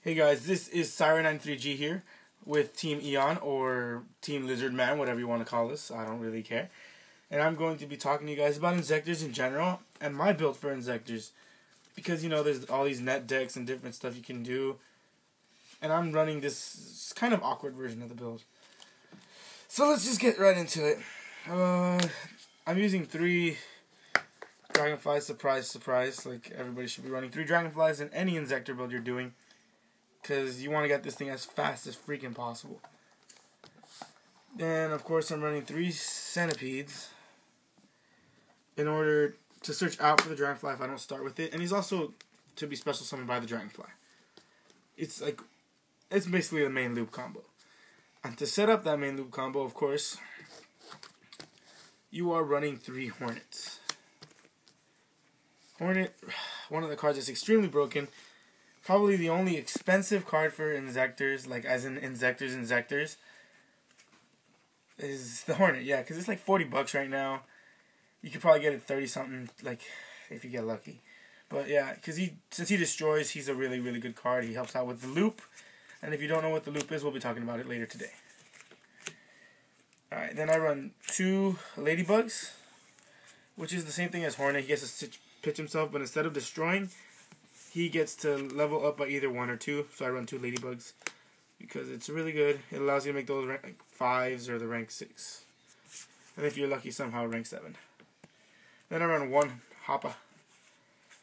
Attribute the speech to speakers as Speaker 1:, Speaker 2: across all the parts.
Speaker 1: Hey guys, this is Siren93G here with Team Eon or Team Lizard Man, whatever you want to call us. I don't really care. And I'm going to be talking to you guys about Inzektors in general and my build for Inzektors. Because, you know, there's all these net decks and different stuff you can do. And I'm running this kind of awkward version of the build. So let's just get right into it. I'm using 3 Dragonflies, surprise. Like, everybody should be running 3 Dragonflies in any Inzektor build you're doing. Because you want to get this thing as fast as freaking possible. Then, of course, I'm running 3 Centipedes in order to search out for the Dragonfly if I don't start with it. And he's also to be special summoned by the Dragonfly. It's basically the main loop combo. And to set up that main loop combo, of course, you are running 3 Hornets. Hornet, one of the cards that's extremely broken. Probably the only expensive card for Inzektors, like as in Inzektors, is the Hornet. Yeah, because it's like $40 right now. You could probably get it 30 something, like if you get lucky. But yeah, because since he destroys, he's a really, really good card. He helps out with the loop. And if you don't know what the loop is, we'll be talking about it later today. Alright, then I run 2 Ladybugs, which is the same thing as Hornet. He gets to pitch himself, but instead of destroying, he gets to level up by either 1 or 2. So I run 2 Ladybugs because it's really good. It allows you to make those rank 5s or the rank 6. And if you're lucky, somehow rank 7. Then I run 1 Hoppa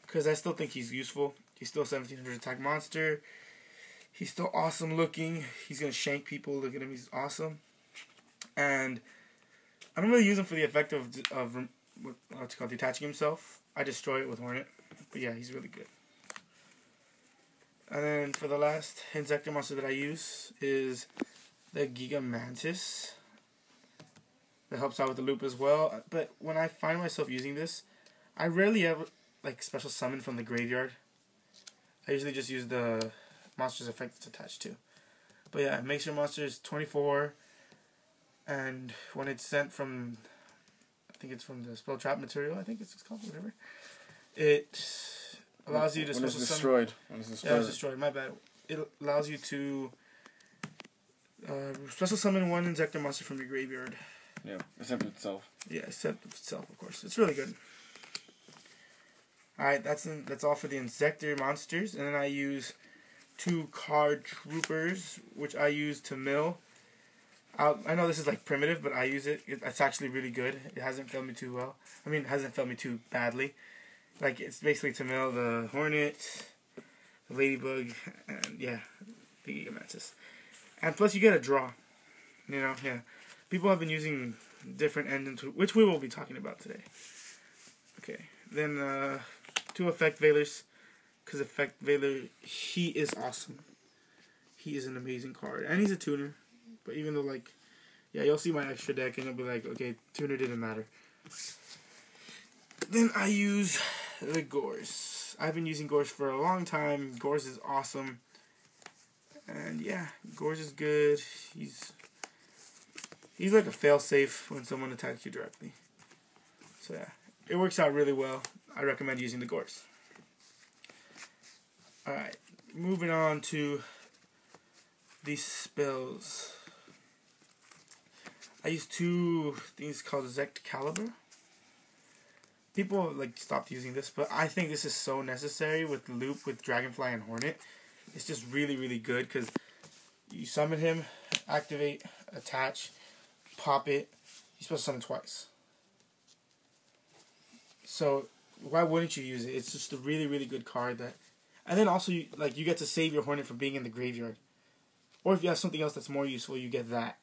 Speaker 1: because I still think he's useful. He's still 1700 attack monster. He's still awesome looking. He's going to shank people. Look at him. He's awesome. And I don't really use him for the effect of what's called detaching himself. I destroy it with Hornet. But yeah, he's really good. And then for the last Inzektor monster that I use is the Giga Mantis. That helps out with the loop as well. But when I find myself using this, I rarely ever like special summon from the graveyard. I usually just use the monster's effect it's attached to. But yeah, it makes your monsters 24. And when it's sent from, I think it's from the spell trap material, I think it's called, whatever. It allows you to special summon.
Speaker 2: When it's destroyed.
Speaker 1: Yeah, it's destroyed. My bad. It allows you to special summon 1 Inzektor monster from your graveyard.
Speaker 2: Yeah, except itself.
Speaker 1: Yeah, except itself, of course. It's really good. Alright, that's all for the Inzektor monsters. And then I use 2 Card Troopers, which I use to mill. I know this is like primitive, but I use it. It's actually really good. It hasn't failed me too well. I mean, it hasn't failed me too badly. Like, it's basically to mill the Hornet, the Ladybug, and yeah, the Giga Mantis. And plus you get a draw. You know, yeah. People have been using different engines, which we will be talking about today. Okay, then 2 Effect Veilers, because Effect Veiler, he is awesome. He is an amazing card, and he's a tuner. But even though, like, yeah, you'll see my extra deck, and you'll be like, okay, tuner didn't matter. Then I use the Gorse. I've been using Gorse for a long time. Gorse is awesome. And yeah, Gorse is good. He's like a fail-safe when someone attacks you directly. So yeah, it works out really well. I recommend using the Gorse. Alright, moving on to these spells. I use 2 things called Excalibur. People like stopped using this, but I think this is so necessary with the loop with Dragonfly and Hornet. It's just really, really good because you summon him, activate, attach, pop it. You're supposed to summon twice. So why wouldn't you use it? It's just a really, really good card that, and then also you get to save your Hornet from being in the graveyard. Or if you have something else that's more useful, you get that.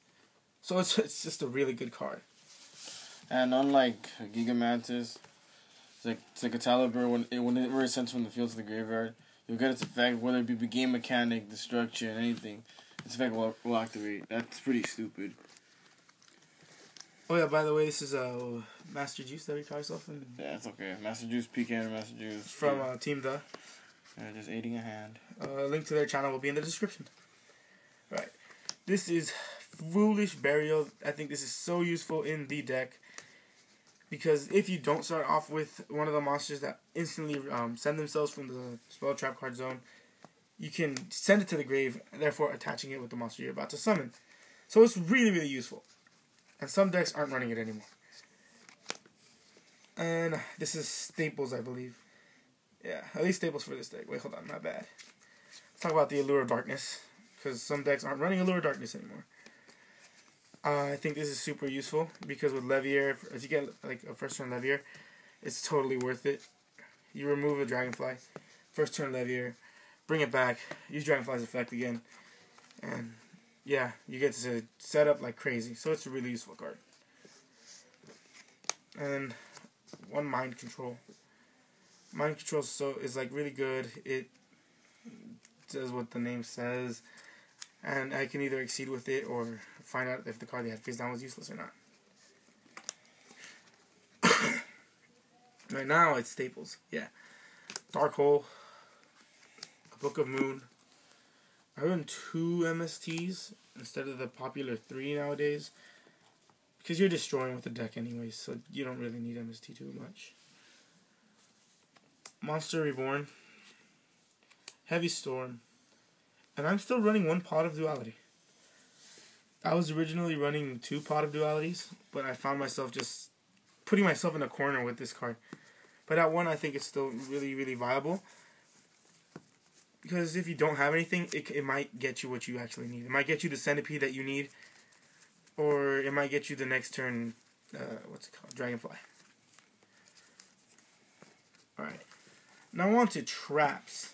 Speaker 1: So it's just a really good card.
Speaker 2: And unlike Giga Mantis, it's like Excalibur, whenever it sends from the field to the graveyard, you'll get its effect, whether it be game mechanic, destruction, anything. Its effect will activate. That's pretty stupid.
Speaker 1: Oh yeah, by the way, this is Master Juice that we call ourselves.
Speaker 2: Yeah, it's okay. Master Juice, PKMNmasterJuice.
Speaker 1: From TeemTHE.
Speaker 2: Yeah, just aiding a hand.
Speaker 1: Link to their channel will be in the description. Right. This is Foolish Burial. I think this is so useful in the deck. Because if you don't start off with one of the monsters that instantly send themselves from the spell trap card zone, you can send it to the grave, therefore attaching it with the monster you're about to summon. So it's really, really useful. And some decks aren't running it anymore. And this is staples, I believe. Yeah, at least staples for this deck. Wait, hold on, not bad. Let's talk about the Allure of Darkness, because some decks aren't running Allure of Darkness anymore. I think this is super useful, because with Levier, if you get like a first turn Levier, it's totally worth it. You remove a Dragonfly, first turn Levier, bring it back, use Dragonfly's effect again, and yeah, you get to set up like crazy. So it's a really useful card. And one Mind Control. Mind Control is like really good. It does what the name says, and I can either exceed with it or find out if the card they had face down was useless or not. Right now it's staples. Yeah, Dark Hole, a Book of Moon. I run 2 MSTs instead of the popular 3 nowadays, because you're destroying with the deck anyway, so you don't really need MST too much. Monster Reborn, Heavy Storm, and I'm still running 1 Pot of Duality. I was originally running 2 Pot of Dualities, but I found myself just putting myself in a corner with this card. But at 1, I think it's still really, really viable, because if you don't have anything, it might get you what you actually need. It might get you the Centipede that you need, or it might get you the next turn, what's it called, Dragonfly. Alright. Now on to traps.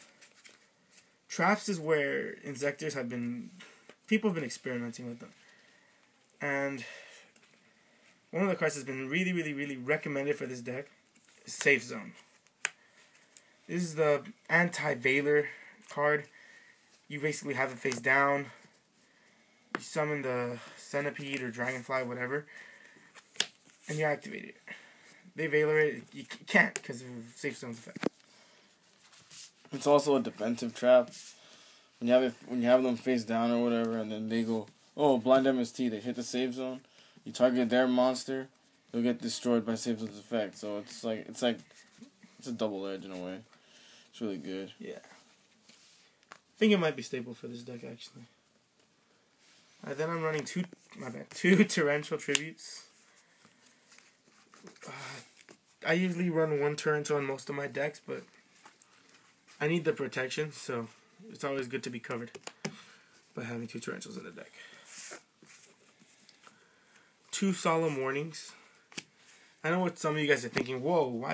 Speaker 1: Traps is where Inzektors people have been experimenting with them. And one of the cards that's been really, really, really recommended for this deck is Safe Zone. This is the anti-Veiler card. You basically have it face down. You summon the Centipede or Dragonfly, whatever, and you activate it. They Veiler it. You can't because of Safe Zone's effect.
Speaker 2: It's also a defensive trap. When you have them face down or whatever, and then they go, oh, blind MST, they hit the Safe Zone. You target their monster, they'll get destroyed by Safe Zone's effect. So it's a double edge in a way. It's really good.
Speaker 1: Yeah. I think it might be staple for this deck actually. Then I'm running 2 Torrential Tributes. I usually run 1 Torrential on most of my decks, but I need the protection, so it's always good to be covered by having 2 Torrentials in the deck. 2 Solemn Warnings. I know what some of you guys are thinking, whoa, why